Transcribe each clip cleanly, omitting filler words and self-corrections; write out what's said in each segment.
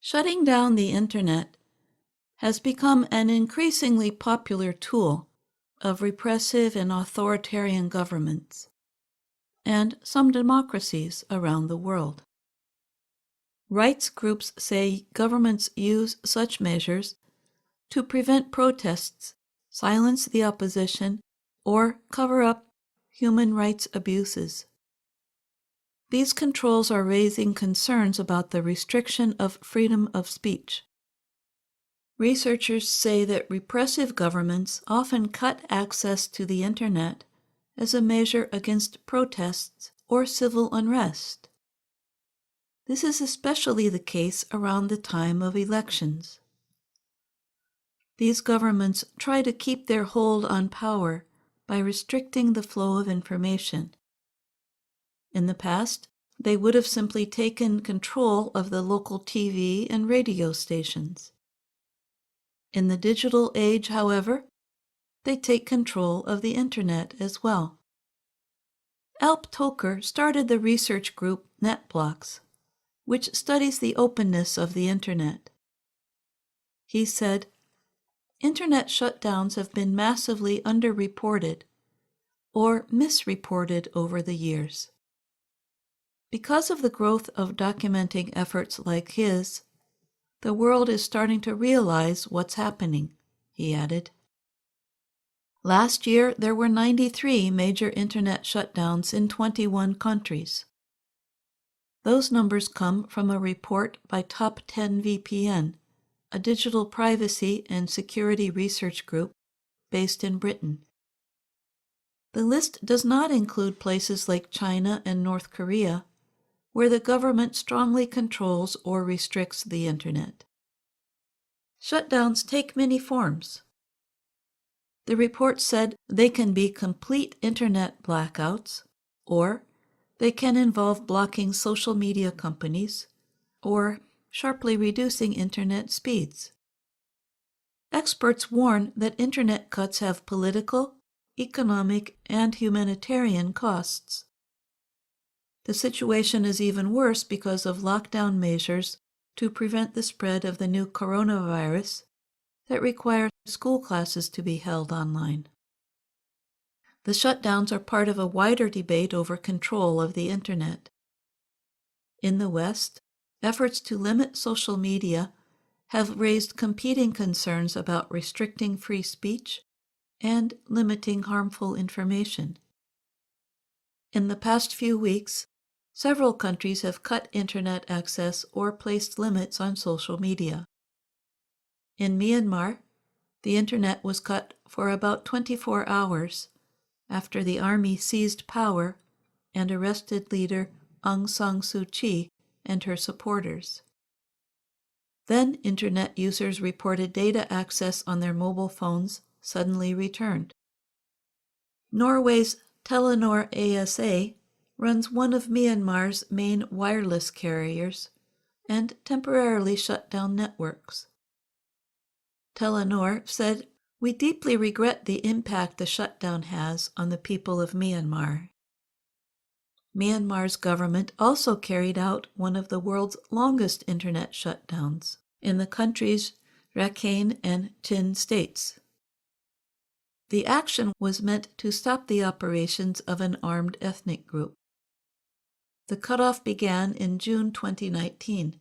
Shutting down the Internet has become an increasingly popular tool of repressive and authoritarian governments and some democracies around the world. Rights groups say governments use such measures to prevent protests, silence the opposition, or cover up human rights abuses. These controls are raising concerns about the restriction of freedom of speech. Researchers say that repressive governments often cut access to the Internet as a measure against protests or civil unrest. This is especially the case around the time of elections. These governments try to keep their hold on power by restricting the flow of information. In the past, they would have simply taken control of the local TV and radio stations. In the digital age, however, they take control of the Internet as well. Alp Toker started the research group Netblocks, which studies the openness of the Internet. He said, "Internet shutdowns have been massively underreported or misreported over the years. Because of the growth of documenting efforts like his, the world is starting to realize what's happening," he added. Last year, there were 93 major Internet shutdowns in 21 countries. Those numbers come from a report by Top 10 VPN, a digital privacy and security research group based in Britain. The list does not include places like China and North Korea, where the government strongly controls or restricts the Internet. Shutdowns take many forms. The report said they can be complete Internet blackouts, or they can involve blocking social media companies, or sharply reducing Internet speeds. Experts warn that Internet cuts have political, economic, and humanitarian costs. The situation is even worse because of lockdown measures to prevent the spread of the new coronavirus that require school classes to be held online. The shutdowns are part of a wider debate over control of the Internet. In the West, efforts to limit social media have raised competing concerns about restricting free speech and limiting harmful information. In the past few weeks, several countries have cut Internet access or placed limits on social media. In Myanmar, the Internet was cut for about 24 hours after the army seized power and arrested leader Aung San Suu Kyi and her supporters. Then Internet users reported data access on their mobile phones suddenly returned. Norway's Telenor ASA runs one of Myanmar's main wireless carriers and temporarily shut down networks. Telenor said, "We deeply regret the impact the shutdown has on the people of Myanmar." Myanmar's government also carried out one of the world's longest Internet shutdowns in the country's Rakhine and Chin states. The action was meant to stop the operations of an armed ethnic group. The cutoff began in June 2019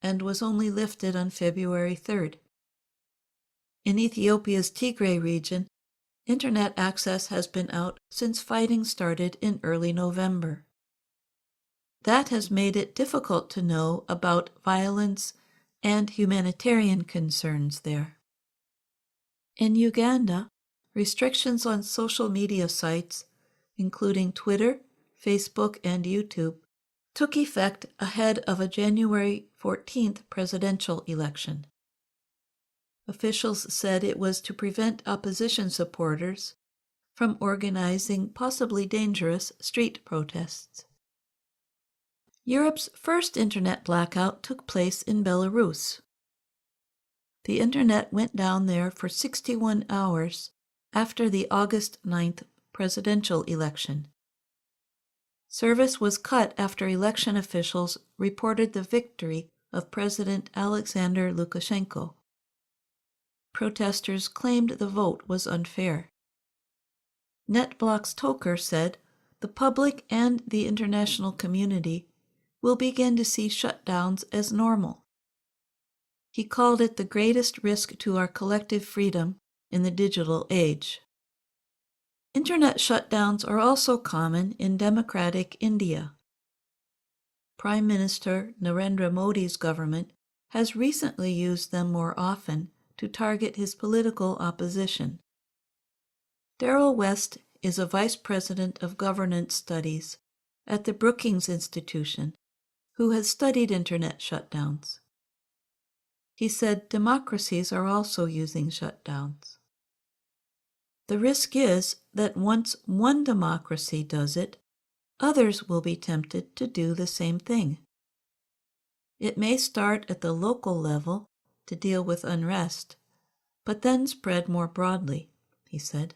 and was only lifted on February 3rd. In Ethiopia's Tigray region, Internet access has been out since fighting started in early November. That has made it difficult to know about violence and humanitarian concerns there. In Uganda, restrictions on social media sites, including Twitter, Facebook, and YouTube, took effect ahead of a January 14th presidential election. Officials said it was to prevent opposition supporters from organizing possibly dangerous street protests. Europe's first Internet blackout took place in Belarus. The Internet went down there for 61 hours after the August 9th presidential election. Service was cut after election officials reported the victory of President Alexander Lukashenko. Protesters claimed the vote was unfair. Netblocks Toker said the public and the international community will begin to see shutdowns as normal. He called it the greatest risk to our collective freedom in the digital age. Internet shutdowns are also common in democratic India. Prime Minister Narendra Modi's government has recently used them more often to target his political opposition. Daryl West is a vice president of governance studies at the Brookings Institution who has studied internet shutdowns. He said democracies are also using shutdowns. The risk is that once one democracy does it, others will be tempted to do the same thing. It may start at the local level to deal with unrest, but then spread more broadly, he said.